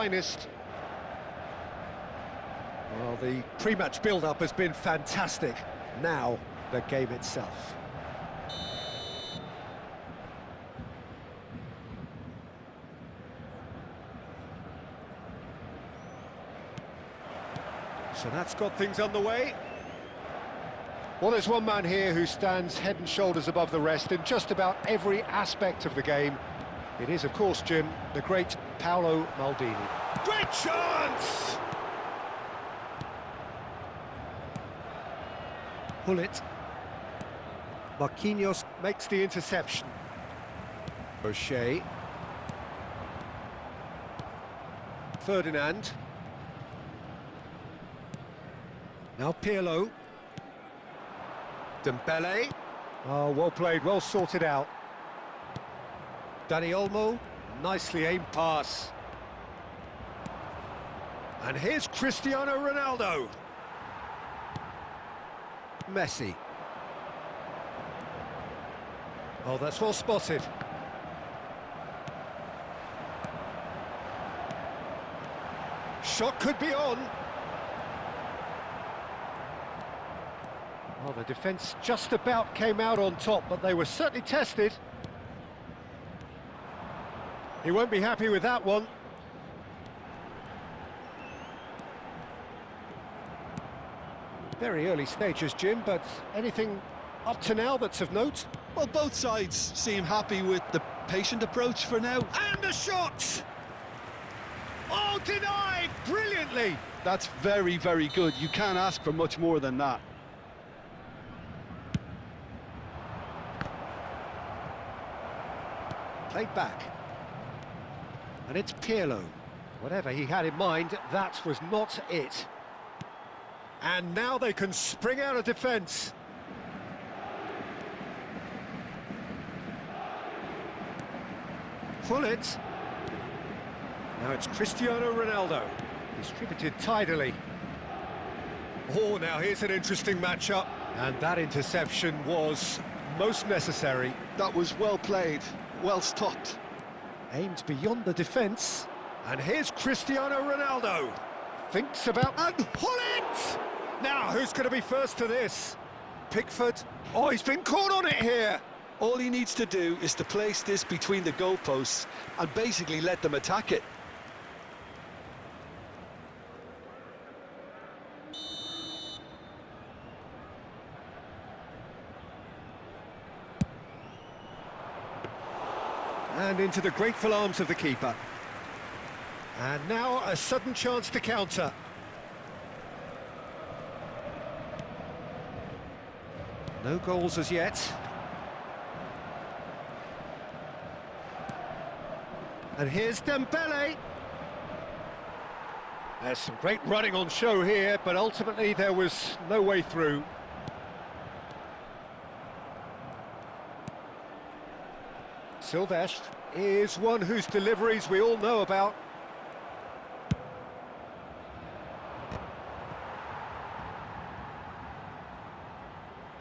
finest. Well, the pre-match build-up has been fantastic. Now, the game itself. So that's got things underway. Well, there's one man here who stands head and shoulders above the rest in just about every aspect of the game. It is, of course, Jim, the great Paolo Maldini. Great chance! Hullet. Marquinhos makes the interception. O'Shea. Ferdinand. Now Pirlo. Dembele. Oh, well played, well sorted out. Dani Olmo, nicely aimed pass. And here's Cristiano Ronaldo. Messi. Oh, that's well spotted. Shot could be on. Well, the defence just about came out on top, but they were certainly tested. He won't be happy with that one. Very early stages, Jim, but anything up to now that's of note? Well, both sides seem happy with the patient approach for now. And a shot! Oh, denied! Brilliantly! That's very, very good. You can't ask for much more than that. Played back. And it's Pirlo. Whatever he had in mind, that was not it. And now they can spring out of defence. Hullet. Now it's Cristiano Ronaldo. Distributed tidily. Oh, now here's an interesting matchup. And that interception was most necessary. That was well played, well stopped. Aimed beyond the defence. And here's Cristiano Ronaldo. Thinks about... And Hullet! Now, who's going to be first to this? Pickford. Oh, he's been caught on it here. All he needs to do is to place this between the goalposts and basically let them attack it. And into the grateful arms of the keeper. And now a sudden chance to counter. No goals as yet. And here's Dembele. There's some great running on show here, but ultimately there was no way through. Silvestre is one whose deliveries we all know about.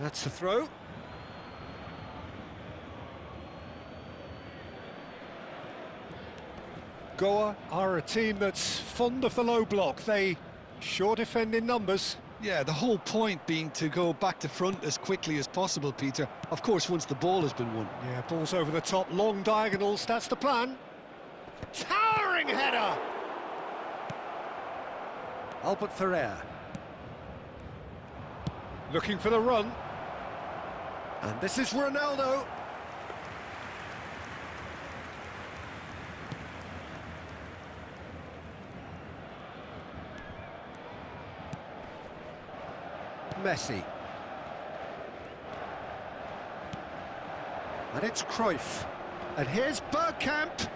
That's the throw. Goa are a team that's fond of the low block. They sure defend in numbers. Yeah, the whole point being to go back to front as quickly as possible, Peter. Of course, once the ball has been won. Yeah, ball's over the top, long diagonals, that's the plan. Towering header! Albert Ferrer. Looking for the run. And this is Ronaldo. Messi. And it's Cruyff. And here's Bergkamp.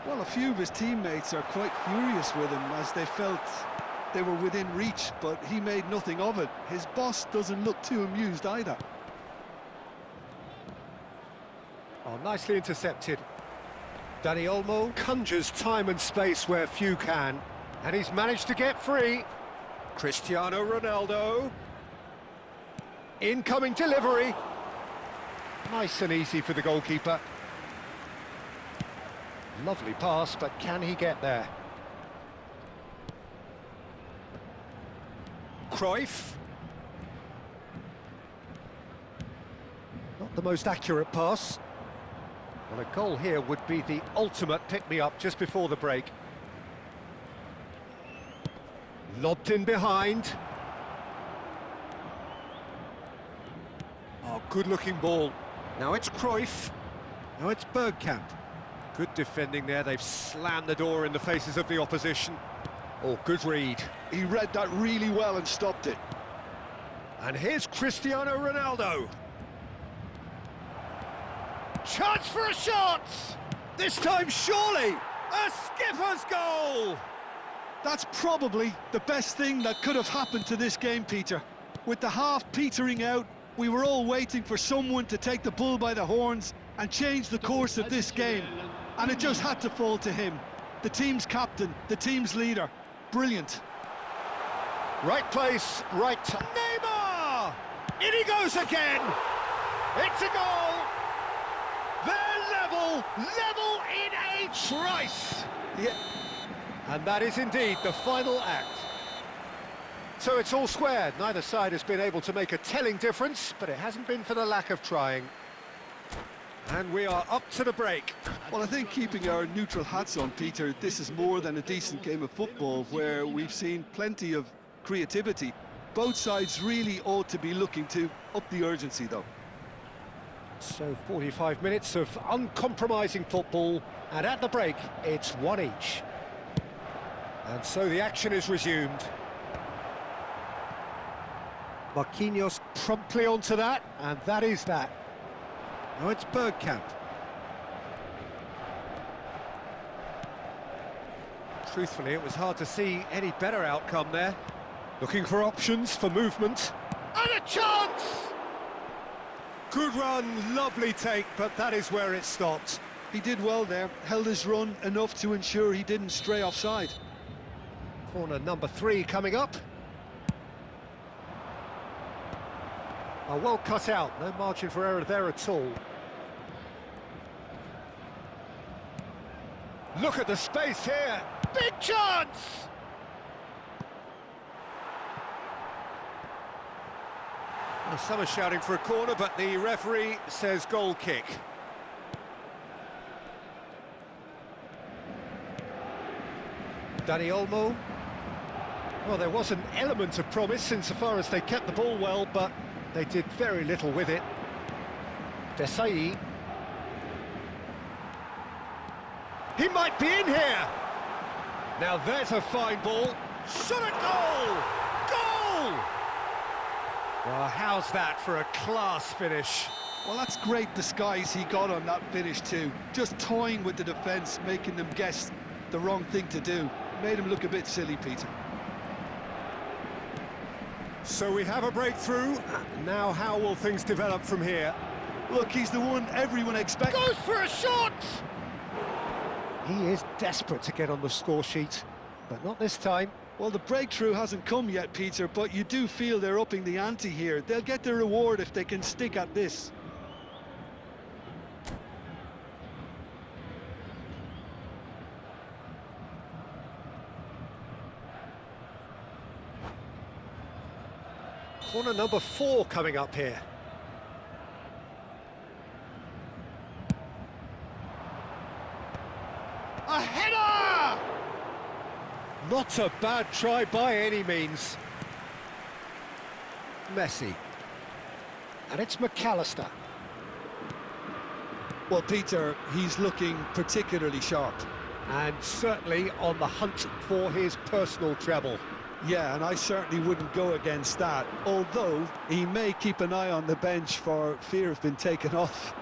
Well, a few of his teammates are quite furious with him as they felt they were within reach, but he made nothing of it. His boss doesn't look too amused either. Oh, nicely intercepted. Dani Olmo conjures time and space where few can. And he's managed to get free. Cristiano Ronaldo. Incoming delivery. Nice and easy for the goalkeeper. Lovely pass, but can he get there? Cruyff. Not the most accurate pass. Well, a goal here would be the ultimate pick-me-up just before the break. Lobbed in behind. Oh, good-looking ball. Now it's Cruyff. Now it's Bergkamp. Good defending there. They've slammed the door in the faces of the opposition. Oh, good read. He read that really well and stopped it. And here's Cristiano Ronaldo. Chance for a shot! This time, surely, a skipper's goal! That's probably the best thing that could have happened to this game, Peter. With the half petering out, we were all waiting for someone to take the bull by the horns and change the course of this game. And it just had to fall to him. The team's captain, the team's leader. Brilliant. Right place, right time. Neymar! In he goes again! It's a goal! They're level in a trice! Yeah. And that is indeed the final act. So it's all squared. Neither side has been able to make a telling difference, but it hasn't been for the lack of trying. And we are up to the break. Well, I think keeping our neutral hats on, Peter, this is more than a decent game of football where we've seen plenty of creativity. Both sides really ought to be looking to up the urgency, though. So 45 minutes of uncompromising football, and at the break, it's one each. And so the action is resumed. Marquinhos promptly onto that, and that is that. Now it's Bergkamp. Truthfully, it was hard to see any better outcome there. Looking for options for movement. And a chance! Good run, lovely take, but that is where it stopped. He did well there, held his run enough to ensure he didn't stray offside. Corner number 3 coming up. Oh, well cut out, no margin for error there at all. Look at the space here, big chance! Well, some are shouting for a corner, but the referee says goal kick. Dani Olmo. Well, there was an element of promise insofar as they kept the ball well, but they did very little with it. Desai. He might be in here! Now there's a fine ball. Shot at goal! Goal! Well, how's that for a class finish? Well, that's great disguise he got on that finish too. Just toying with the defence, making them guess the wrong thing to do. Made him look a bit silly, Peter. So we have a breakthrough. Now how will things develop from here? Look, he's the one everyone expects. Goes for a shot! He is desperate to get on the score sheet, but not this time. Well, the breakthrough hasn't come yet, Peter, but you do feel they're upping the ante here. They'll get their reward if they can stick at this. Corner number 4 coming up here. A header! Not a bad try by any means. Messi. And it's McAllister. Well, Peter, he's looking particularly sharp. And certainly on the hunt for his personal treble. Yeah, and I certainly wouldn't go against that, although he may keep an eye on the bench for fear of being taken off.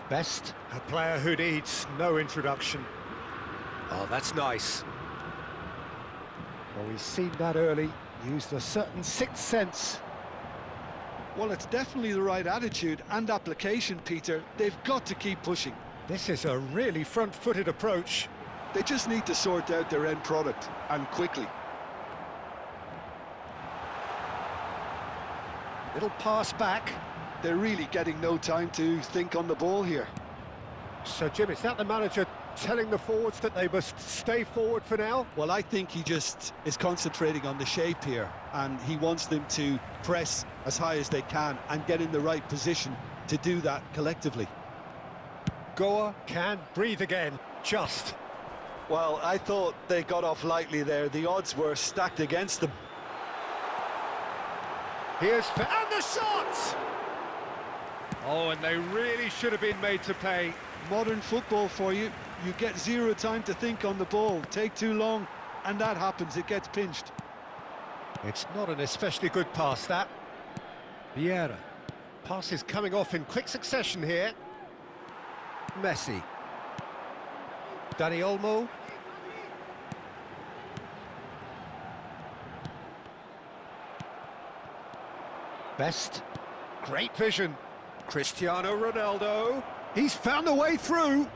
Best, a player who needs no introduction. Oh, that's nice. Well, we've seen that early, used a certain sixth sense. Well, it's definitely the right attitude and application, Peter. They've got to keep pushing. This is a really front-footed approach. They just need to sort out their end product, and quickly. Little pass back. They're really getting no time to think on the ball here. So, Jim, is that the manager telling the forwards that they must stay forward for now? Well, I think he just is concentrating on the shape here, and he wants them to press as high as they can and get in the right position to do that collectively. Goa can breathe again, just. Well, I thought they got off lightly there. The odds were stacked against them. And the shot! Oh, and they really should have been made to pay. Modern football for you. You get zero time to think on the ball. Take too long, and that happens. It gets pinched. It's not an especially good pass, that. Vieira. Pass is coming off in quick succession here. Messi. Dani Olmo. Best. Great vision. Cristiano Ronaldo. He's found a way through.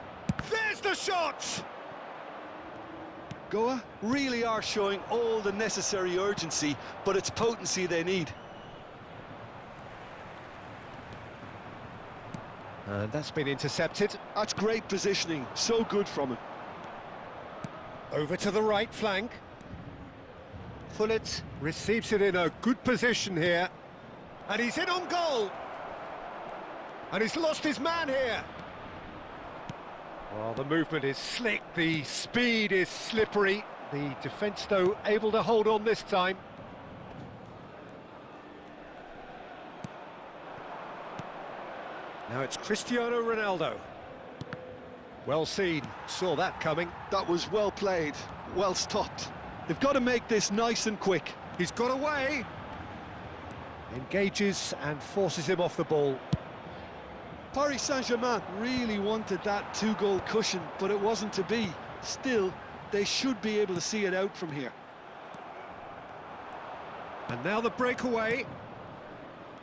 There's the shot! Goa really are showing all the necessary urgency, but it's potency they need. And that's been intercepted. That's great positioning, so good from him. Over to the right flank. Pullet receives it in a good position here. And he's in on goal. And he's lost his man here. Well, the movement is slick, the speed is slippery. The defence, though, able to hold on this time. Now it's Cristiano Ronaldo. Well seen, saw that coming. That was well played, well stopped. They've got to make this nice and quick. He's got away. Engages and forces him off the ball. Paris Saint-Germain really wanted that two-goal cushion, but it wasn't to be. Still, they should be able to see it out from here. And now the breakaway.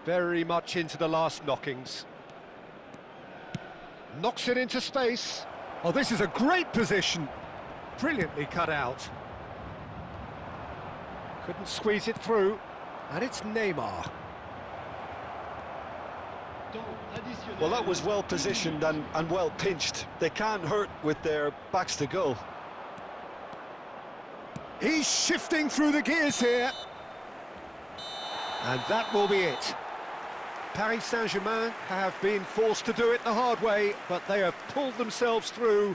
Very much into the last knockings. Knocks it into space. Oh, this is a great position. Brilliantly cut out. Couldn't squeeze it through. And it's Neymar. Well, that was well positioned and well pinched. They can't hurt with their backs to goal. He's shifting through the gears here. And that will be it. Paris Saint-Germain have been forced to do it the hard way, but they have pulled themselves through